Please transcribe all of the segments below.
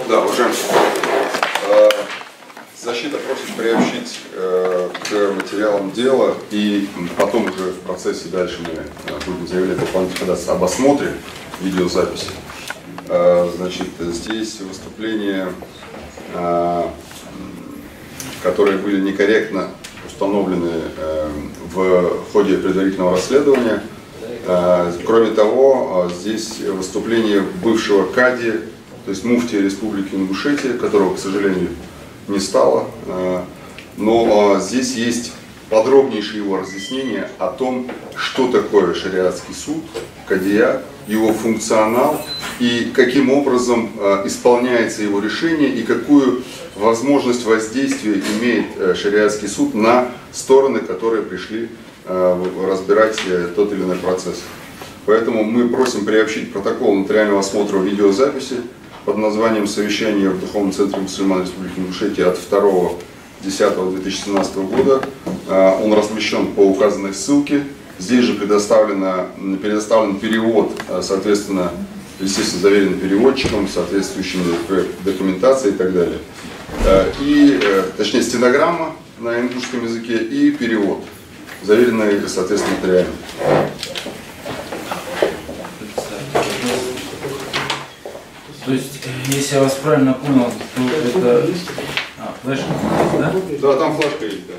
Да, уважаемый. Защита просит приобщить к материалам дела, и потом уже в процессе дальше мы будем заявлять дополнительно об осмотре видеозаписи. Значит, здесь выступления, которые были некорректно установлены в ходе предварительного расследования. Кроме того, здесь выступление бывшего кади, то есть муфтия Республики Ингушетия, которого, к сожалению, не стало, но здесь есть подробнейшее его разъяснение о том, что такое шариатский суд, кадия, его функционал и каким образом исполняется его решение и какую возможность воздействия имеет шариатский суд на стороны, которые пришли разбирать тот или иной процесс. Поэтому мы просим приобщить протокол нотариального осмотра видеозаписи под названием «Совещание в Духовном центре мусульман Республики Ингушетия» от 2.10.2017 года. Он размещен по указанной ссылке. Здесь же предоставлен перевод, соответственно, естественно, заверенный переводчиком, соответствующими документацией и так далее. Точнее, стенограмма на ингушском языке и перевод, заверенный, соответственно, нотариально. То есть, если я вас правильно понял, то это... флешка, да? Да, там флешка есть, да.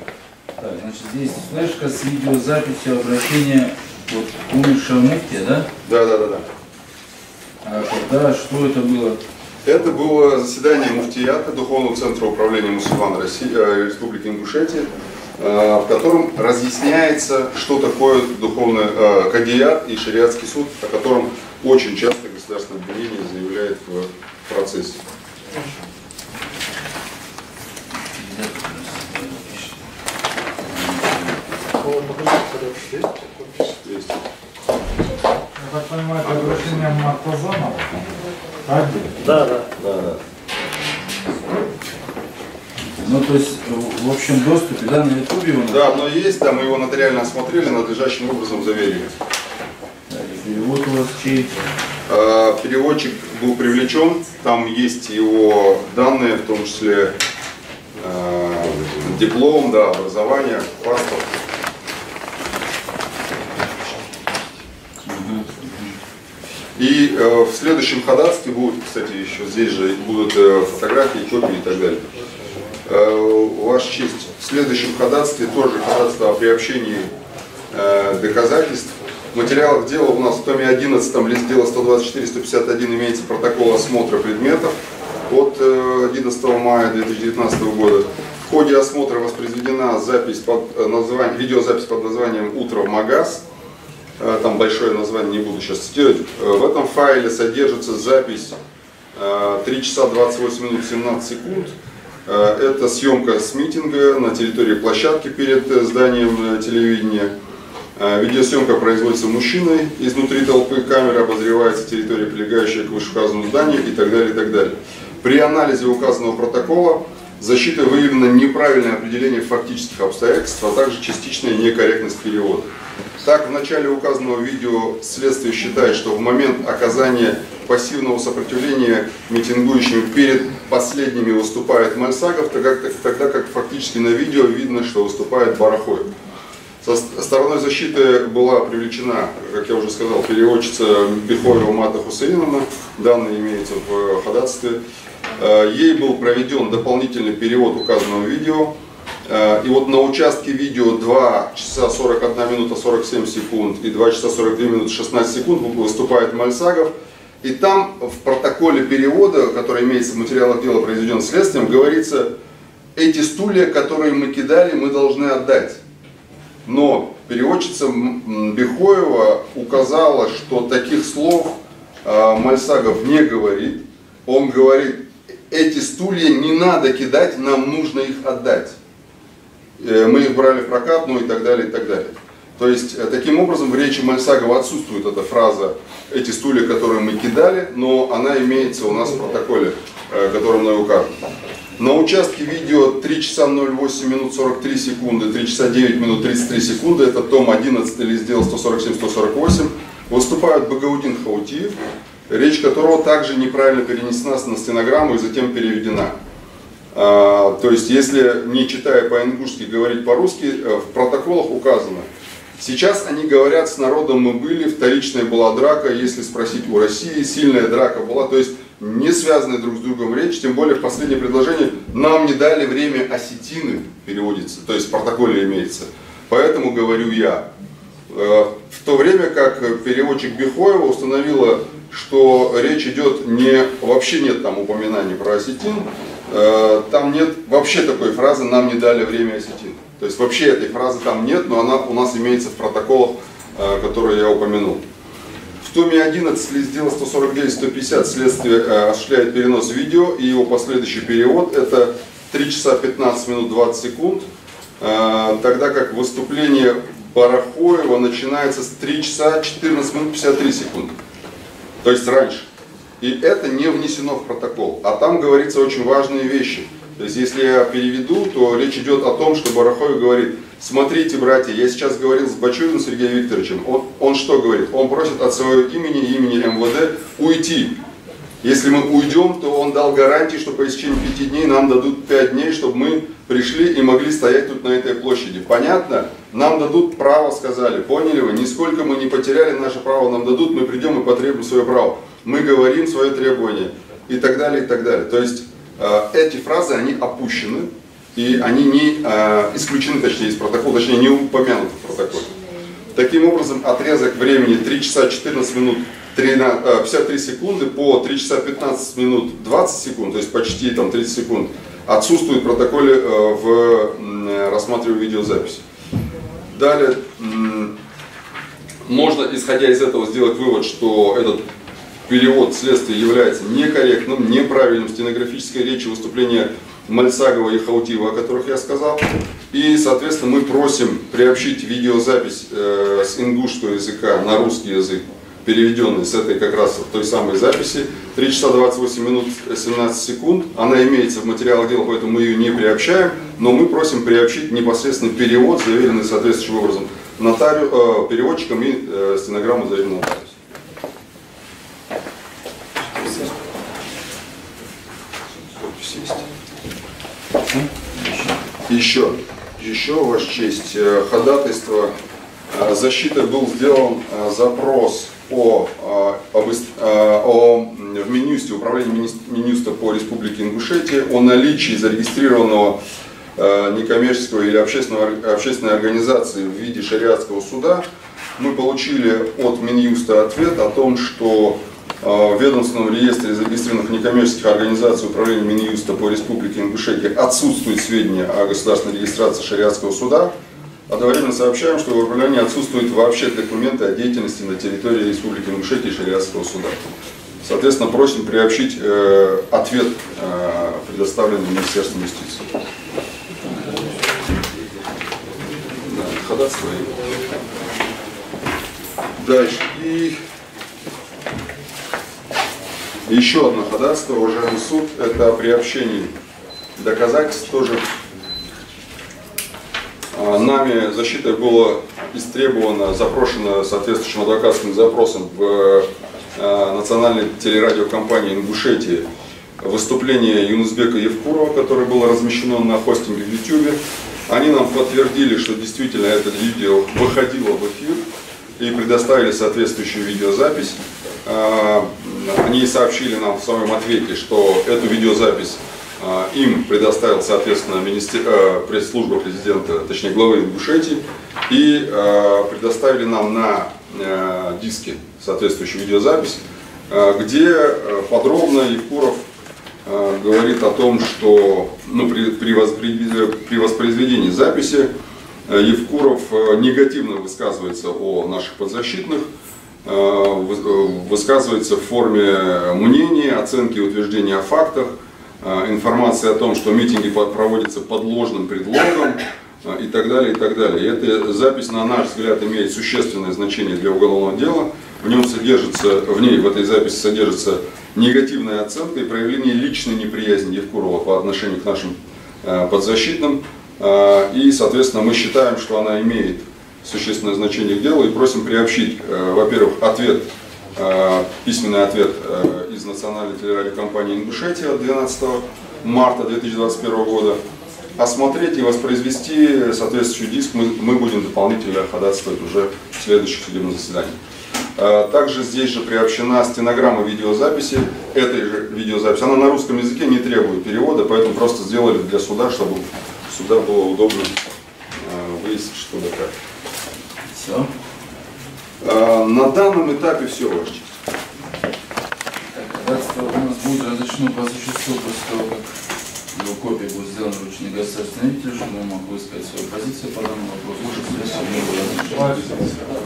Так, значит, здесь флешка с видеозаписью обращения вот, умершего муфтия, да? Да. А когда, что это было? Это было заседание муфтията Духовного центра управления мусульман Республики Ингушетия, в котором разъясняется, что такое духовный кадият и шариатский суд, о котором очень часто государственное обвинение заявляет в процессе. Есть. Я так понимаю, это обращение Мартазанова? Да. Ну, то есть, в общем доступе, да, на ютубе его? Да, но есть, да, мы его нотариально осмотрели, надлежащим образом заверили. Перевод у вас чей? Переводчик был привлечен, там есть его данные, в том числе диплом, да, образование, паспорт. И в следующем ходатайстве будут, кстати, еще здесь же будут фотографии, копии и так далее. Ваша честь, в следующем ходатайстве тоже ходатайство о приобщении доказательств. В материалах дела у нас в томе 11, лист дела 124-151 имеется протокол осмотра предметов от 11 мая 2019 года. В ходе осмотра воспроизведена видеозапись под названием «Утро в Магаз». Там большое название, не буду сейчас цитировать. В этом файле содержится запись 3 часа 28 минут 17 секунд. Это съемка с митинга на территории площадки перед зданием телевидения. Видеосъемка производится мужчиной, изнутри толпы камеры обозревается территория, прилегающая к вышеуказанному зданию и так далее, и так далее. При анализе указанного протокола защитой выявлено неправильное определение фактических обстоятельств, а также частичная некорректность перевода. Так, в начале указанного видео следствие считает, что в момент оказания пассивного сопротивления митингующим перед последними выступает Мальсагов, тогда как фактически на видео видно, что выступает Барахоев. Со стороной защиты была привлечена, как я уже сказал, переводчица Бихоева Мата Хусейновна, данные имеются в ходатайстве. Ей был проведен дополнительный перевод указанного видео. И вот на участке видео 2 часа 41 минута 47 секунд и 2 часа 42 минуты 16 секунд выступает Мальсагов. И там в протоколе перевода, который имеется в материалах дела, произведен следствием, говорится: эти стулья, которые мы кидали, мы должны отдать. Но переводчица Бихоева указала, что таких слов Мальсагов не говорит. Он говорит: эти стулья не надо кидать, нам нужно их отдать. Мы их брали в прокат, ну и так далее, и так далее. То есть, таким образом, в речи Мальсагова отсутствует эта фраза «эти стулья, которые мы кидали», но она имеется у нас в протоколе, который мной указан. На участке видео 3 часа 08 минут 43 секунды, 3 часа 9 минут 33 секунды, это том 11, лист дела 147-148, выступают Багаудин Хаутиев, речь которого также неправильно перенесена на стенограмму и затем переведена. То есть, если не читая по-ингушски, говорить по-русски, в протоколах указано: сейчас они говорят, с народом мы были, вторичная была драка, если спросить у России, сильная драка была. То есть, не связанные друг с другом речь, тем более в последнее предложение нам не дали время осетины, переводится, то есть в протоколе имеется. Поэтому говорю я. В то время как переводчик Бехоева установила, что речь идет вообще нет там упоминаний про осетин, там нет вообще такой фразы «нам не дали время осетин». То есть вообще этой фразы там нет, но она у нас имеется в протоколах, которые я упомянул. В томе 11 лист дела 149-150 следствие осуществляет перенос видео и его последующий перевод. Это 3 часа 15 минут 20 секунд, тогда как выступление Барахоева начинается с 3 часа 14 минут 53 секунды. То есть раньше. И это не внесено в протокол. А там говорится очень важные вещи. То есть если я переведу, то речь идет о том, что Барахоев говорит: смотрите, братья, я сейчас говорил с Бачуриным Сергеем Викторовичем. Он что говорит? Он просит от своего имени и имени МВД уйти. Если мы уйдем, то он дал гарантии, что по истечении 5 дней нам дадут 5 дней, чтобы мы пришли и могли стоять тут на этой площади. Понятно? Нам дадут право, сказали. Поняли вы? Нисколько мы не потеряли наше право, нам дадут, мы придем и потребуем свое право. Мы говорим свое требование. И так далее, и так далее. То есть эти фразы, они опущены, и они не исключены, точнее, из протокола, точнее, не упомянуты в протоколе. Таким образом, отрезок времени 3 часа 14 минут 53 секунды по 3 часа 15 минут 20 секунд, то есть почти там 30 секунд, отсутствует в протоколе в рассматриваемой видеозаписи. Далее, можно, исходя из этого, сделать вывод, что этот перевод следствия является некорректным, неправильным, стенографической речи выступления Мальцагова и Хаутиева, о которых я сказал. И, соответственно, мы просим приобщить видеозапись с ингушского языка на русский язык, переведенный с этой как раз той самой записи, 3 часа 28 минут 17 секунд. Она имеется в материалах дела, поэтому мы ее не приобщаем, но мы просим приобщить непосредственно перевод, заверенный соответствующим образом переводчиком, и стенограмму, заверенную нотариусом. Еще, Ваша честь, ходатайство защитой был сделан запрос в Минюсте, управлении Минюста по Республике Ингушетия, о наличии зарегистрированного некоммерческого или общественной организации в виде шариатского суда. Мы получили от Минюста ответ о том, что в ведомственном реестре зарегистрированных некоммерческих организаций управления Минюста по Республике Ингушетия отсутствуют сведения о государственной регистрации шариатского суда. Одновременно сообщаем, что в управлении отсутствуют вообще документы о деятельности на территории Республики Ингушетия и шариатского суда. Соответственно, просим приобщить ответ, предоставленный Министерством юстиции. Да, ходатайство. Дальше. И еще одно ходатайство, уважаемый суд, это о приобщении доказательств. Тоже нами защитой было истребовано, запрошено соответствующим адвокатским запросом в национальной телерадиокомпании Ингушетии выступление Юнусбека Евкурова, которое было размещено на хостинге в YouTube. Они нам подтвердили, что действительно это видео выходило в эфир и предоставили соответствующую видеозапись. Они сообщили нам в своем ответе, что эту видеозапись им предоставил, соответственно, пресс-служба президента, точнее главы Ингушетии, и предоставили нам на диске соответствующую видеозапись, где подробно Евкуров говорит о том, что при воспроизведении записи Евкуров негативно высказывается о наших подзащитных, высказывается в форме мнения, оценки и утверждения о фактах, информация о том, что митинги проводятся под ложным предлогом и так далее, и так далее. И эта запись, на наш взгляд, имеет существенное значение для уголовного дела. В этой записи содержится негативная оценка и проявление личной неприязни Евкурова по отношению к нашим подзащитным. И, соответственно, мы считаем, что она имеет существенное значение к делу и просим приобщить, во-первых, ответ письменный ответ из Национальной телерадиокомпании «Ингушетия» от 12 марта 2021 года. Осмотреть и воспроизвести соответствующий диск мы будем дополнительно ходатайствовать уже в следующих судебных заседаниях. Также здесь же приобщена стенограмма видеозаписи. Этой же видеозаписи, она на русском языке, не требует перевода, поэтому просто сделали для суда, чтобы суда было удобно выяснить, что да как. Все. На данном этапе все, Ваша честь. Ходатайство у нас будет разрешено по существу после того, как его копия будет сделана вручную государственной видителю, чтобы он мог высказать свою позицию по данному вопросу.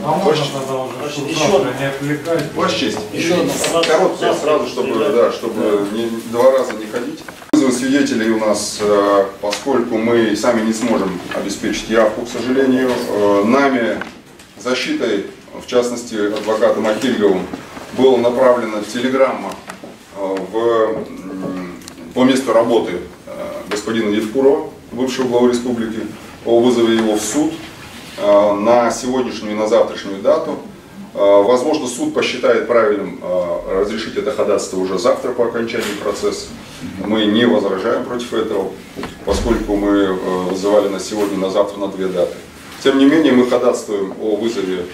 А можно тогда уже завтра не отвлекать? Ваша честь, Еще одна короткая сразу, чтобы два раза не ходить. Вызовы свидетелей у нас, поскольку мы сами не сможем обеспечить явку, к сожалению, нами защитой, в частности адвокатом Ахильговым, была направлена телеграмма по месту работы господина Евкурова, бывшего главы республики, о вызове его в суд на сегодняшнюю и на завтрашнюю дату. Возможно, суд посчитает правильным разрешить это ходатайство уже завтра по окончании процесса. Мы не возражаем против этого, поскольку мы вызывали на сегодня и на завтра на 2 даты. Тем не менее, мы ходатайствуем о вызове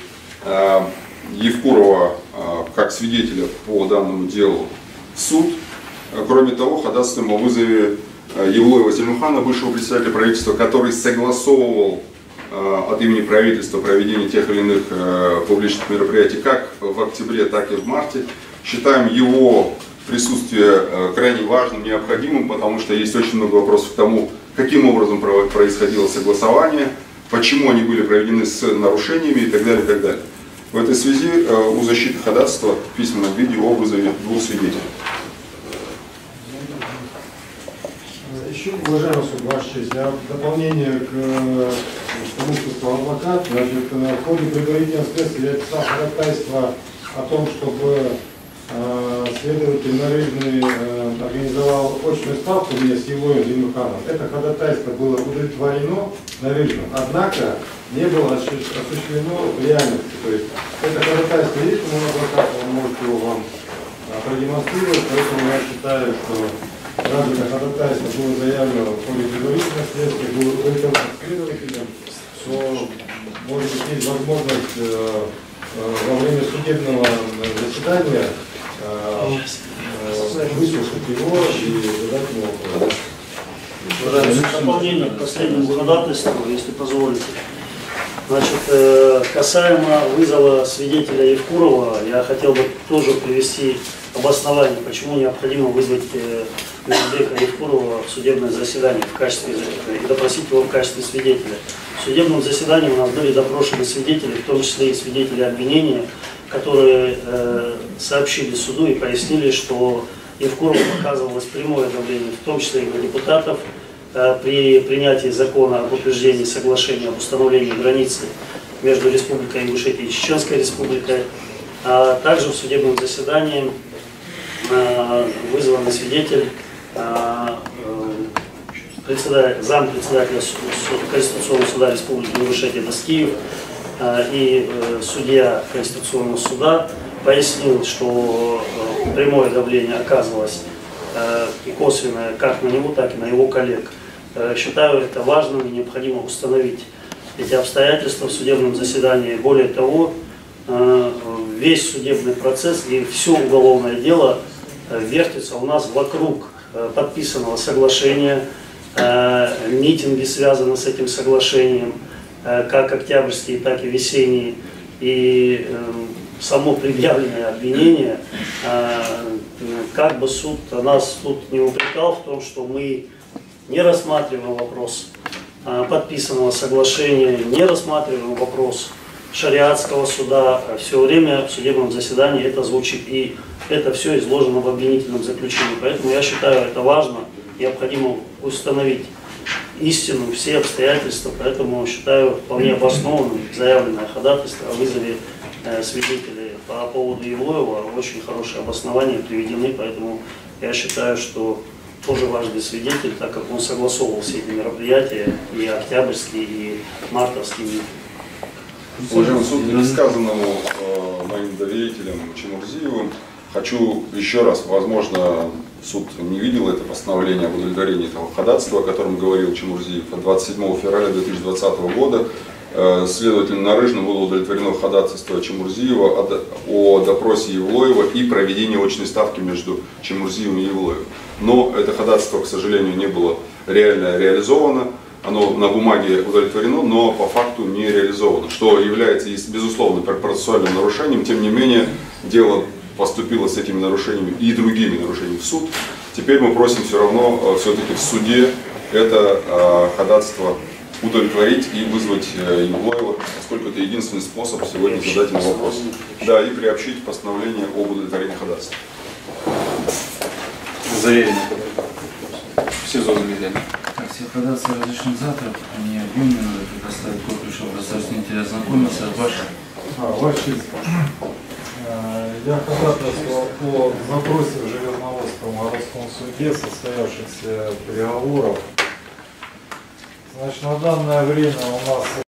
Евкурова как свидетеля по данному делу в суд. Кроме того, ходатайствуем о вызове Евлоева Зельмухана, бывшего председателя правительства, который согласовывал от имени правительства проведение тех или иных публичных мероприятий как в октябре, так и в марте. Считаем его присутствие крайне важным, необходимым, потому что есть очень много вопросов к тому, каким образом происходило согласование, почему они были проведены с нарушениями и так далее, и так далее. В этой связи у защиты ходатайства в письменном виде о вызове 2 свидетелей. Еще, уважаемый суд, Ваша честь, в дополнение к тому, что сказал адвокат, значит, в ходе предварительного следствия я писал ходатайство о том, чтобы следователь Нарыжный организовал очную ставку мне с Евлоевым Зельмуханом. Это ходатайство было удовлетворено Нарыжным, однако не было осуществлено в реальности. То есть это ходатайство есть, у адвоката, он может его вам продемонстрировать, поэтому я считаю, что раз это ходатайство было заявлено в ходе предварительного следствия, было удовлетворено следователем, то, может быть, есть возможность во время судебного заседания выслушать его и задать ему вопрос. В дополнение к последнему ходатайству, если позволите. Значит, касаемо вызова свидетеля Евкурова, я хотел бы тоже привести обоснование, почему необходимо вызвать Мирбека Евкурова в судебное заседание в качестве и допросить его в качестве свидетеля. В судебном заседании у нас были допрошены свидетели, в том числе и свидетели обвинения, которые сообщили суду и пояснили, что Евкурову оказывалось прямое давление, в том числе и на депутатов, при принятии закона об утверждении соглашения об установлении границы между Республикой Ингушетия и Чеченской Республикой. А также в судебном заседании вызванный свидетель, зампредседателя Конституционного суда Республики Ингушетия Доскиев и судья Конституционного суда пояснил, что прямое давление оказывалось и косвенное как на него, так и на его коллег. Считаю это важным и необходимо установить эти обстоятельства в судебном заседании. Более того, весь судебный процесс и все уголовное дело вертится у нас вокруг подписанного соглашения, митинги связаны с этим соглашением, как октябрьские, так и весенние, и само предъявленное обвинение, как бы суд нас тут не упрекал в том, что мы не рассматриваем вопрос подписанного соглашения, не рассматриваем вопрос шариатского суда, все время в судебном заседании это звучит, и это все изложено в обвинительном заключении. Поэтому я считаю это важно, необходимо установить истину, все обстоятельства, поэтому считаю вполне обоснованным заявленное ходатайство о вызове свидетелей по поводу Евлоева. Очень хорошие обоснования приведены, поэтому я считаю, что тоже важный свидетель, так как он согласовывал все эти мероприятия, и октябрьские, и мартовские. Уважаемый суд, высказанному моим доверителем Чемурзиевым, хочу еще раз, возможно, суд не видел это постановление об удовлетворении этого ходатайства, о котором говорил Чемурзиев, от 27 февраля 2020 года. Следовательно, Нарыжным было удовлетворено ходатайство Чемурзиева о допросе Евлоева и проведении очной ставки между Чемурзиевым и Евлоевым. Но это ходатайство, к сожалению, не было реально реализовано. Оно на бумаге удовлетворено, но по факту не реализовано, что является, безусловно, процессуальным нарушением. Тем не менее, дело поступило с этими нарушениями и другими нарушениями в суд. Теперь мы просим все равно все-таки в суде это ходатайство удовлетворить и вызвать Евлоева, поскольку это единственный способ сегодня задать ему вопрос. Да, и приобщить постановление об удовлетворении ходатайства. Заверено. Все заверены. Так, все ходатайства разрешены завтра, они объемные, предоставить копию, чтобы достаточно интересно ознакомиться. Ваша. Ваша честь. Я ходатайствовал по запросе в Железноводском городском суде состоявшихся переговоров. Значит, на данное время у нас